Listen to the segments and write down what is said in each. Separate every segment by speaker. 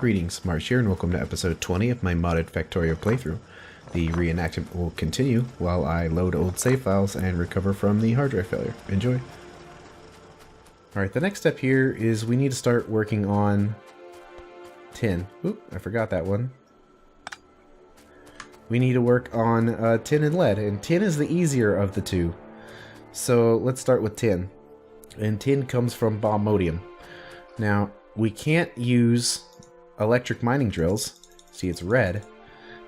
Speaker 1: Greetings, Marsh here, and welcome to episode 20 of my modded Factorio playthrough. The reenactment will continue while I load old save files and recover from the hard drive failure. Enjoy! Alright, the next step here is we need to start working on tin. Oop, I forgot that one. We need to work on tin and lead, and tin is the easier of the two. So let's start with tin. And tin comes from bauxite. Now, we can't use electric mining drills, see it's red,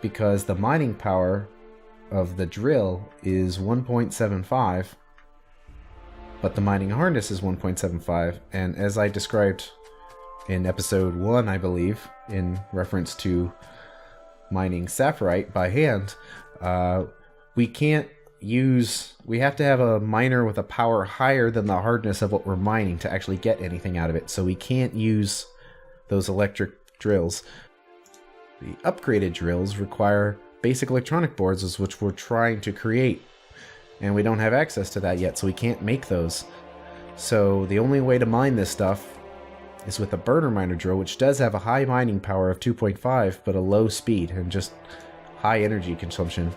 Speaker 1: because the mining power of the drill is 1.75, but the mining harness is 1.75, and as I described in episode 1, I believe, in reference to mining sapphirite by hand, we have to have a miner with a power higher than the hardness of what we're mining to actually get anything out of it, so we can't use those electric drills. The upgraded drills require basic electronic boards, which we're trying to create, and we don't have access to that yet, so we can't make those. So the only way to mine this stuff is with a burner miner drill, which does have a high mining power of 2.5, but a low speed and just high energy consumption.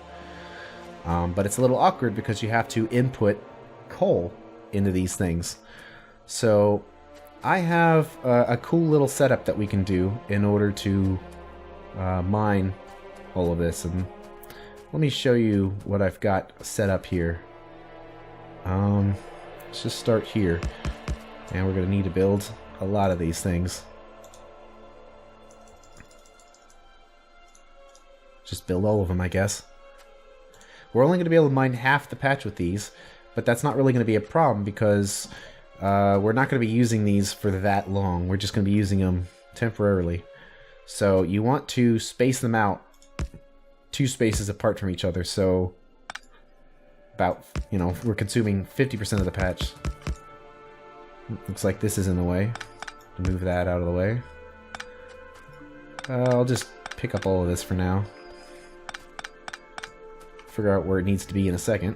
Speaker 1: But it's a little awkward because you have to input coal into these things. So I have a cool little setup that we can do in order to mine all of this, and let me show you what I've got set up here. Let's just start here, and we're going to need to build a lot of these things. Just build all of them, I guess. We're only going to be able to mine half the patch with these, but that's not really going to be a problem because we're not going to be using these for that long. We're just going to be using them temporarily. So you want to space them out 2 spaces apart from each other. So about, we're consuming 50% of the patch. Looks like this is in the way. Move that out of the way. I'll just pick up all of this for now. Figure out where it needs to be in a second.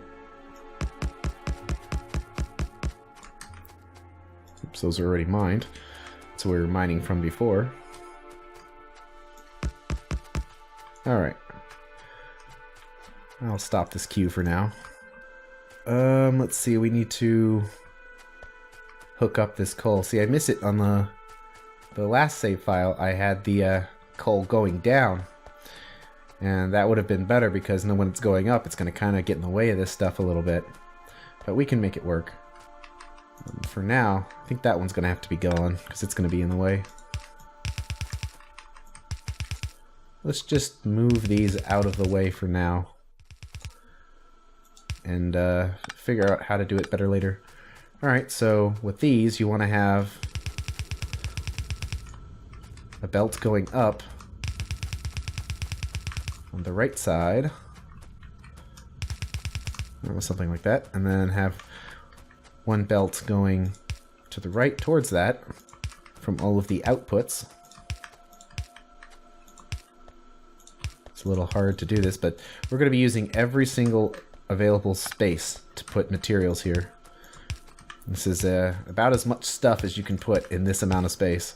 Speaker 1: Oops, those are already mined. That's where we were mining from before. Alright. I'll stop this queue for now. Let's see, we need to hook up this coal. See, I missed it on the last save file. I had the coal going down. And that would have been better because when it's going up, it's going to kind of get in the way of this stuff a little bit. But we can make it work. For now, I think that one's going to have to be gone because it's going to be in the way. Let's just move these out of the way for now. And figure out how to do it better later. Alright, so with these, you want to have a belt going up on the right side, or something like that, and then have one belt going to the right towards that from all of the outputs. It's a little hard to do this, but we're going to be using every single available space to put materials here. This is about as much stuff as you can put in this amount of space.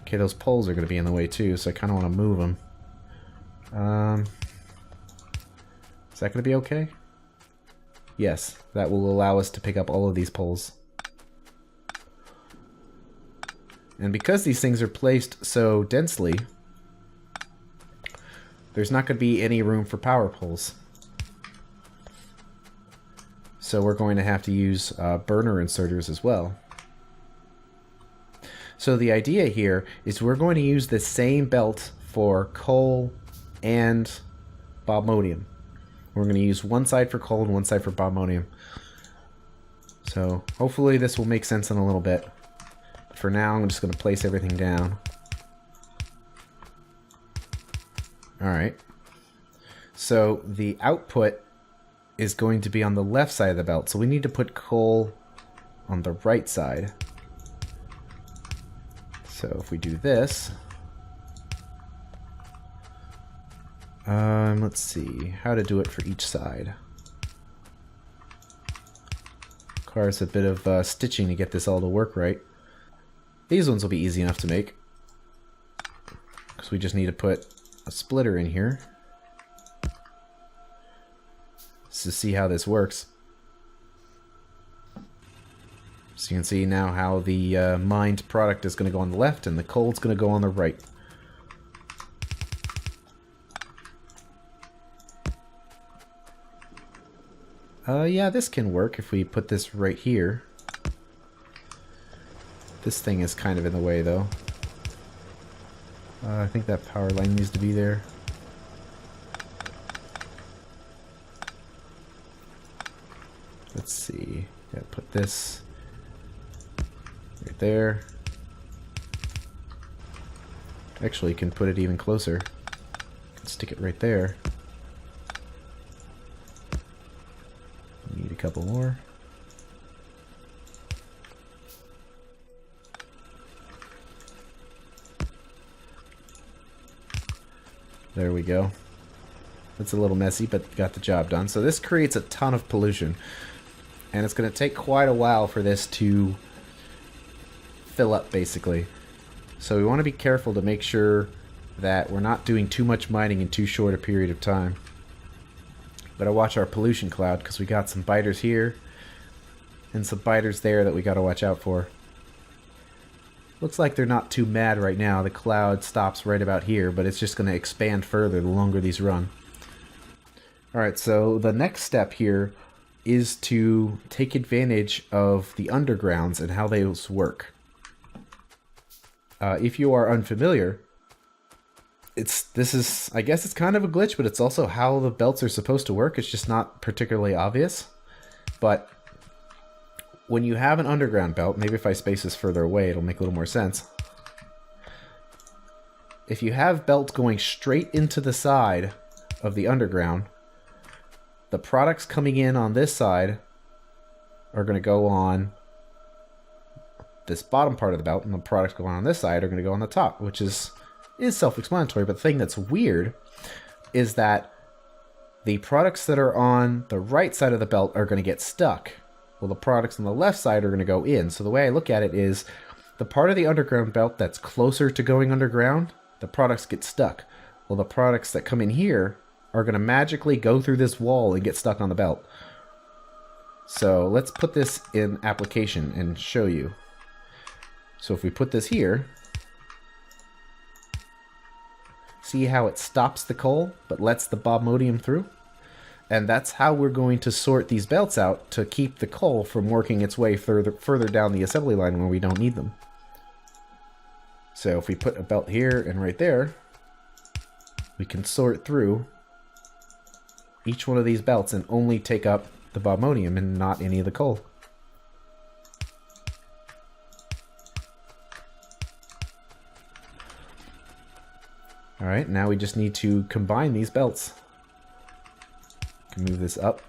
Speaker 1: Okay, those poles are going to be in the way too, so I kind of want to move them. Is that going to be okay? Yes, that will allow us to pick up all of these poles. And because these things are placed so densely, there's not going to be any room for power poles. So we're going to have to use burner inserters as well. So the idea here is we're going to use the same belt for coal and bauxite. We're going to use one side for coal and one side for bauxite. So hopefully this will make sense in a little bit. For now, I'm just going to place everything down. Alright. So the output is going to be on the left side of the belt. So we need to put coal on the right side. So if we do this, let's see how to do it for each side. Requires a bit of stitching to get this all to work right. These ones will be easy enough to make, because we just need to put a splitter in here to see how this works. So you can see now how the mined product is going to go on the left and the coal's going to go on the right. Yeah, this can work if we put this right here. This thing is kind of in the way, though. I think that power line needs to be there. Let's see. Yeah, put this right there. Actually, you can put it even closer. Stick it right there. Need a couple more. There we go. It's a little messy, but got the job done. So this creates a ton of pollution. And it's going to take quite a while for this to fill up, basically. So we want to be careful to make sure that we're not doing too much mining in too short a period of time. Better watch our pollution cloud, because we got some biters here and some biters there that we got to watch out for. Looks like they're not too mad right now. The cloud stops right about here, but it's just going to expand further the longer these run. Alright, so the next step here is to take advantage of the undergrounds and how those work. If you are unfamiliar, I guess it's kind of a glitch, but it's also how the belts are supposed to work. It's just not particularly obvious. But when you have an underground belt, maybe if I space this further away, it'll make a little more sense. If you have belts going straight into the side of the underground, the products coming in on this side are going to go on this bottom part of the belt, and the products going on this side are going to go on the top, which is self-explanatory. But the thing that's weird is that the products that are on the right side of the belt are going to get stuck. Well, the products on the left side are going to go in. So the way I look at it is the part of the underground belt that's closer to going underground, the products get stuck. Well, the products that come in here are going to magically go through this wall and get stuck on the belt. So let's put this in application and show you. So if we put this here, see how it stops the coal but lets the bobmodium through? And that's how we're going to sort these belts out to keep the coal from working its way further down the assembly line when we don't need them. So if we put a belt here and right there, we can sort through each one of these belts and only take up the bobmodium and not any of the coal. Alright, now we just need to combine these belts. Can move this up.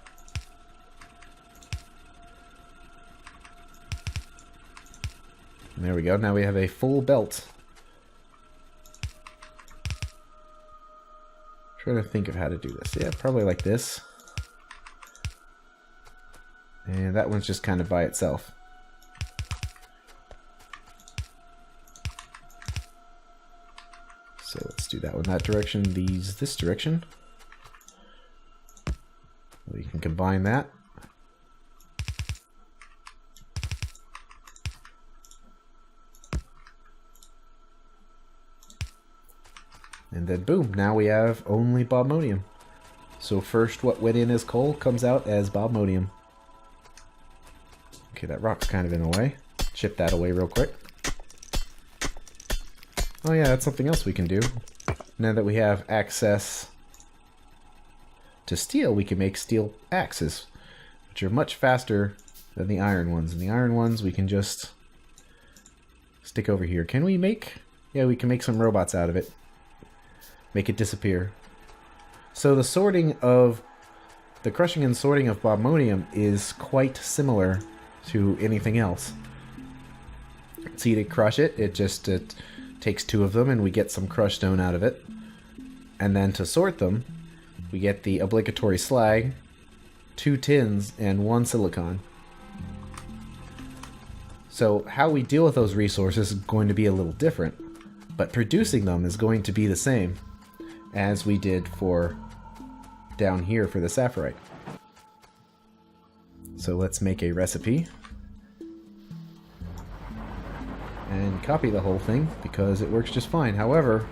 Speaker 1: And there we go. Now we have a full belt. Trying to think of how to do this. Yeah, probably like this. And that one's just kind of by itself. So let's do that one that direction, these this direction. We can combine that. And then boom, now we have only bobmodium. So first what went in as coal comes out as bobmodium. Okay, that rock's kind of in the way. Chip that away real quick. Oh yeah, that's something else we can do. Now that we have access to steel, we can make steel axes, which are much faster than the iron ones. And the iron ones we can just stick over here. Can we make? Yeah, we can make some robots out of it. Make it disappear. So the sorting of the crushing and sorting of bobmodium is quite similar to anything else. See, to crush it, it takes two of them and we get some crushed stone out of it. And then to sort them, we get the obligatory slag, 2 tins, and 1 silicon. So how we deal with those resources is going to be a little different, but producing them is going to be the same as we did for down here for the sapphirite. So let's make a recipe and copy the whole thing because it works just fine. However,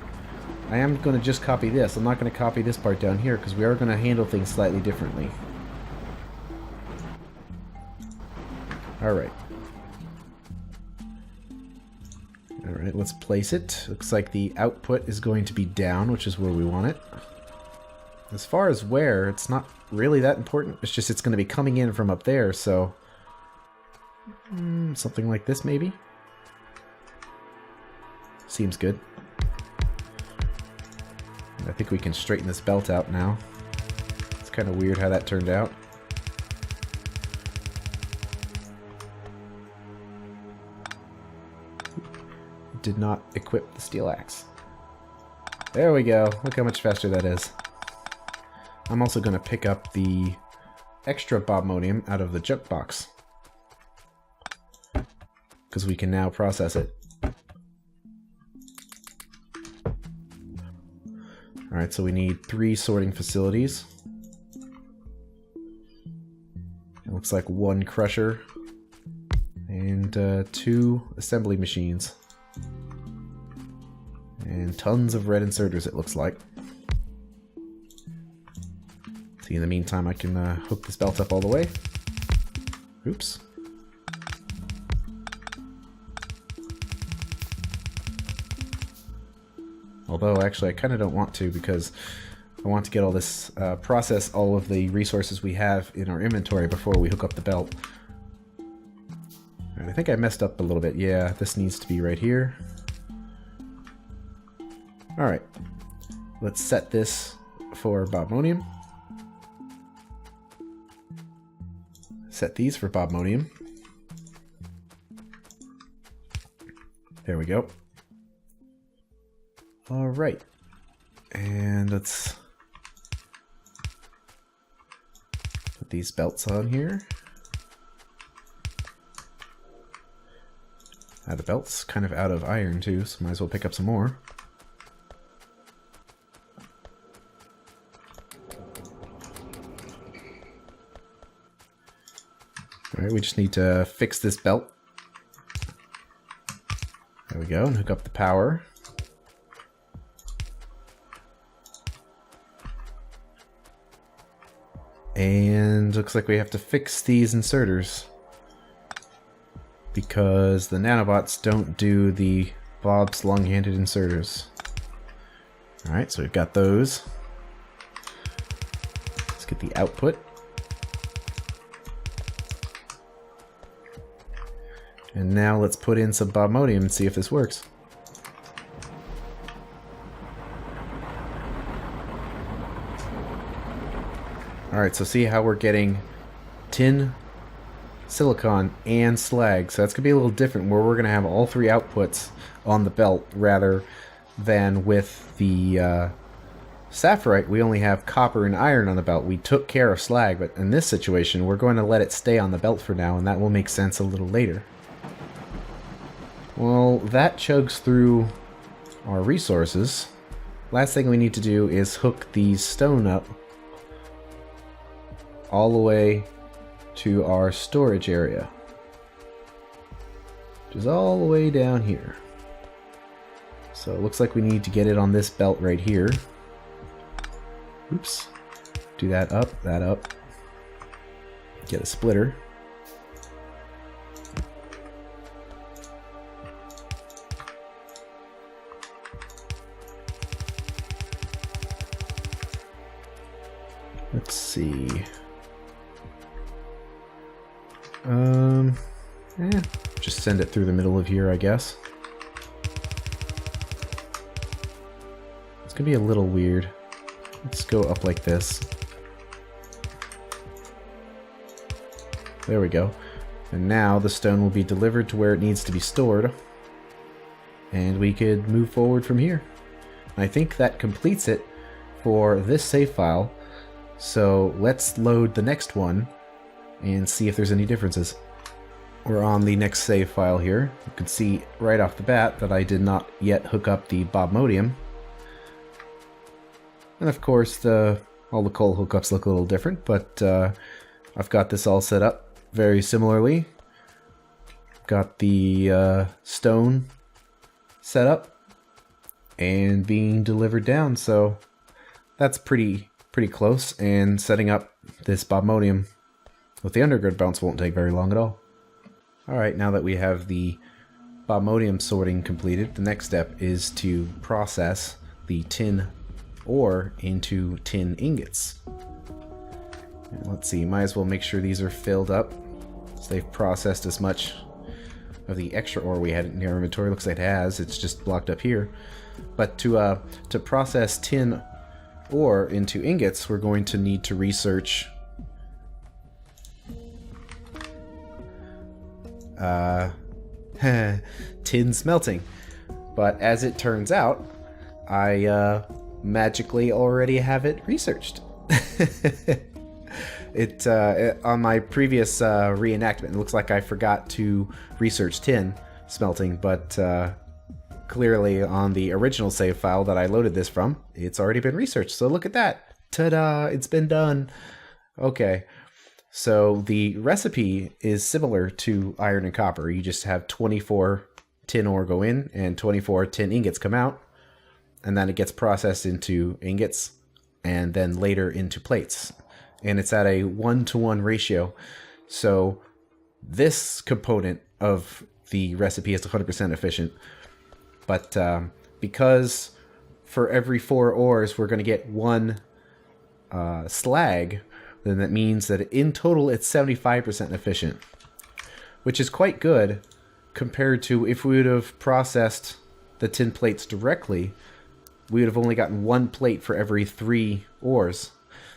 Speaker 1: I am going to just copy this. I'm not going to copy this part down here because we are going to handle things slightly differently. Alright. Alright, let's place it. Looks like the output is going to be down, which is where we want it. As far as where, it's not really that important. It's just it's going to be coming in from up there, so... something like this, maybe? Seems good. I think we can straighten this belt out now. It's kind of weird how that turned out. Did not equip the steel axe. There we go. Look how much faster that is. I'm also going to pick up the extra bobmodium out of the junk box, because we can now process it. Alright, so we need 3 sorting facilities. It looks like 1 crusher and 2 assembly machines. And tons of red inserters, it looks like. See, in the meantime, I can hook this belt up all the way. Oops. Although, actually, I kind of don't want to because I want to get all this, process all of the resources we have in our inventory before we hook up the belt. Alright, I think I messed up a little bit. Yeah, this needs to be right here. Alright, let's set this for bobmodium. Set these for bobmodium. There we go. Alright, and let's put these belts on here. The belt's kind of out of iron too, so might as well pick up some more. Alright, we just need to fix this belt. There we go, and hook up the power. And looks like we have to fix these inserters, because the nanobots don't do the Bob's long-handed inserters. Alright, so we've got those. Let's get the output. And now let's put in some bobmodium and see if this works. Alright, so see how we're getting tin, silicon, and slag. So that's going to be a little different, where we're going to have all 3 outputs on the belt, rather than with the sapphirite, we only have copper and iron on the belt. We took care of slag, but in this situation, we're going to let it stay on the belt for now, and that will make sense a little later. Well, that chugs through our resources. Last thing we need to do is hook the stone up all the way to our storage area, which is all the way down here. So it looks like we need to get it on this belt right here. Oops. Do that up, get a splitter. Let's see. Just send it through the middle of here, I guess. It's gonna be a little weird. Let's go up like this. There we go. And now the stone will be delivered to where it needs to be stored. And we could move forward from here. I think that completes it for this save file. So let's load the next one and see if there's any differences. we're on the next save file here. You can see right off the bat that I did not yet hook up the bobmodium. And of course, all the coal hookups look a little different, but I've got this all set up very similarly. Got the stone set up and being delivered down, so that's pretty close. And setting up this bobmodium with the undergrid bounce won't take very long at all. Alright, now that we have the bobmodium sorting completed, the next step is to process the tin ore into tin ingots. And let's see, might as well make sure these are filled up so they've processed as much of the extra ore we had in our inventory. Looks like it has, it's just blocked up here. But to process tin ore into ingots, we're going to need to research tin smelting. But as it turns out, I magically already have it researched. On my previous reenactment, it looks like I forgot to research tin smelting, but clearly on the original save file that I loaded this from, it's already been researched. So look at that. Ta-da! It's been done. Okay. So the recipe is similar to iron and copper. You just have 24 tin ore go in and 24 tin ingots come out, and then it gets processed into ingots and then later into plates. And it's at a 1-to-1 ratio. So this component of the recipe is 100% efficient. But because for every 4 ores we're going to get 1 slag, then that means that in total it's 75% efficient, which is quite good compared to if we would have processed the tin plates directly, we would have only gotten 1 plate for every 3 ores.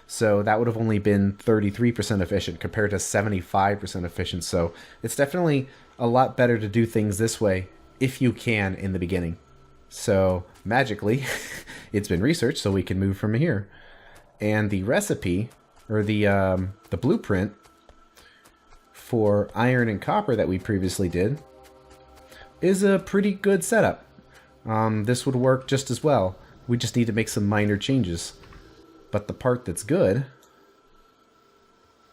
Speaker 1: So that would have only been 33% efficient compared to 75% efficient. So it's definitely a lot better to do things this way if you can in the beginning. So magically, it's been researched so we can move from here. And the recipe, or the blueprint for iron and copper that we previously did, is a pretty good setup. This would work just as well. We just need to make some minor changes. But the part that's good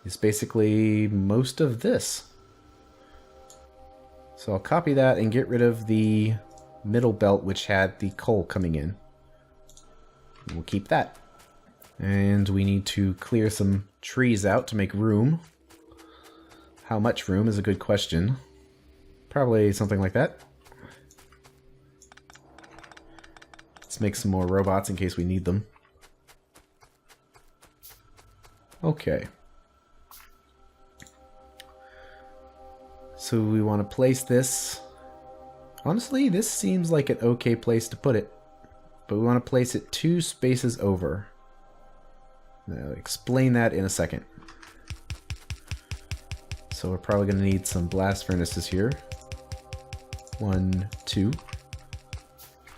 Speaker 1: is basically most of this. So I'll copy that and get rid of the middle belt which had the coal coming in. We'll keep that. And we need to clear some trees out to make room. How much room is a good question. Probably something like that. Let's make some more robots in case we need them. Okay. So we want to place this. Honestly, this seems like an okay place to put it. But we want to place it 2 spaces over. I'll explain that in a second. So we're probably going to need some blast furnaces here. 1, 2.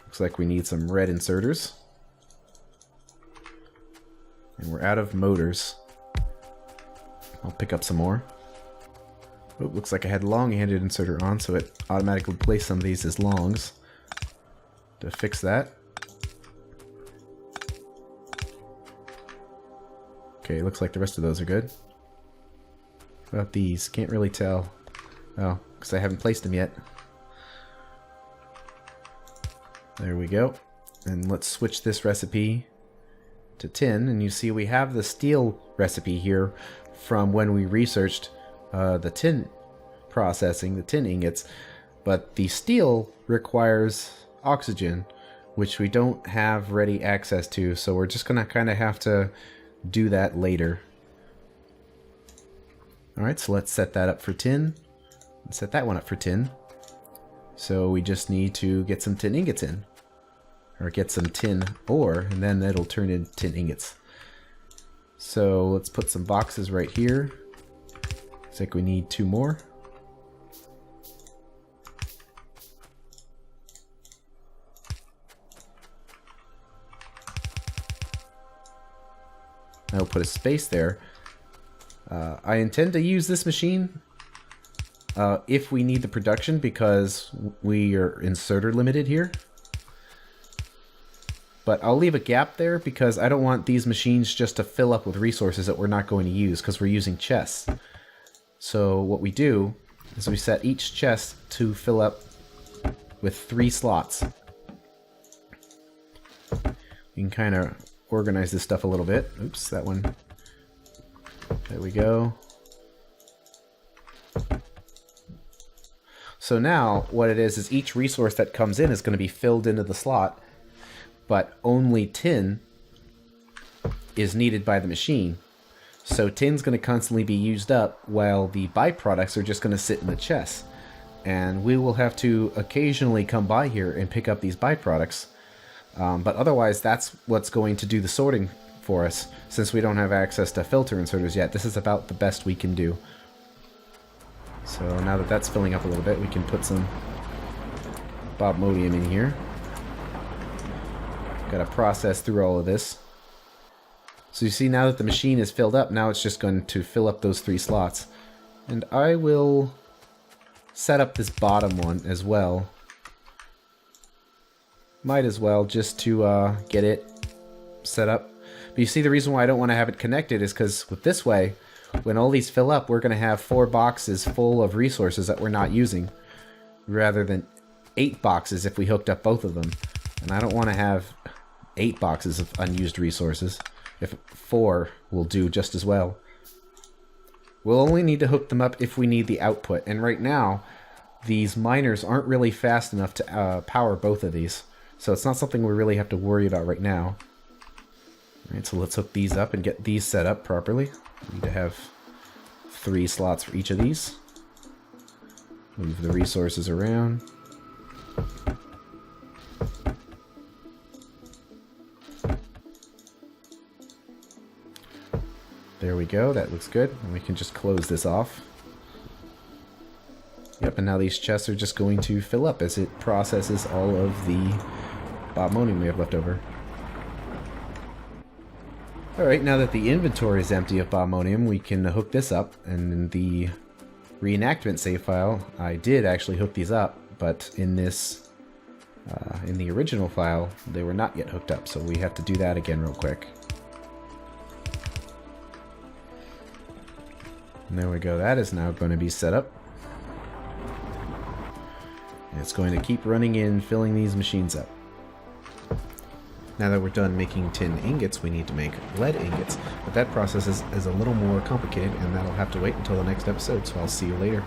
Speaker 1: Looks like we need some red inserters. And we're out of motors. I'll pick up some more. Oh, looks like I had long-handed inserter on, so it automatically placed some of these as longs. To fix that. Okay, looks like the rest of those are good. What about these? Can't really tell. Oh, because I haven't placed them yet. There we go. And let's switch this recipe to tin, and you see we have the steel recipe here from when we researched the tin processing, the tin ingots, but the steel requires oxygen, which we don't have ready access to, so we're just gonna kind of have to do that later. Alright, so let's set that up for tin, and set that one up for tin. So we just need to get some tin ingots in, or get some tin ore, and then it'll turn into tin ingots. So let's put some boxes right here. Looks like we need 2 more. I'll put a space there. I intend to use this machine if we need the production, because we are inserter limited here. But I'll leave a gap there because I don't want these machines just to fill up with resources that we're not going to use because we're using chests. So what we do is we set each chest to fill up with 3 slots. You can kind of organize this stuff a little bit. Oops, that one. There we go. So now what it is each resource that comes in is going to be filled into the slot, but only tin is needed by the machine. So tin's going to constantly be used up while the byproducts are just going to sit in the chest. And we will have to occasionally come by here and pick up these byproducts. But otherwise, that's what's going to do the sorting for us, since we don't have access to filter inserters yet. This is about the best we can do. So now that that's filling up a little bit, we can put some bobmodium in here. Got to process through all of this. So you see, now that the machine is filled up, now it's just going to fill up those 3 slots. And I will set up this bottom one as well. Might as well, just to get it set up. But you see, the reason why I don't want to have it connected is because with this way, when all these fill up, we're going to have 4 boxes full of resources that we're not using, rather than 8 boxes if we hooked up both of them. And I don't want to have 8 boxes of unused resources. If 4 will do just as well. We'll only need to hook them up if we need the output. And right now, these miners aren't really fast enough to power both of these. So it's not something we really have to worry about right now. Alright, so let's hook these up and get these set up properly. We need to have 3 slots for each of these. Move the resources around. There we go, that looks good. And we can just close this off. Yep, and now these chests are just going to fill up as it processes all of the bobmodium we have left over. Alright, now that the inventory is empty of bobmodium, we can hook this up. And in the reenactment save file, I did actually hook these up, but in this, in the original file, they were not yet hooked up, so we have to do that again real quick. And there we go, that is now going to be set up. And it's going to keep running in, filling these machines up. Now that we're done making tin ingots, we need to make lead ingots. But that process is a little more complicated, and that'll have to wait until the next episode, so I'll see you later.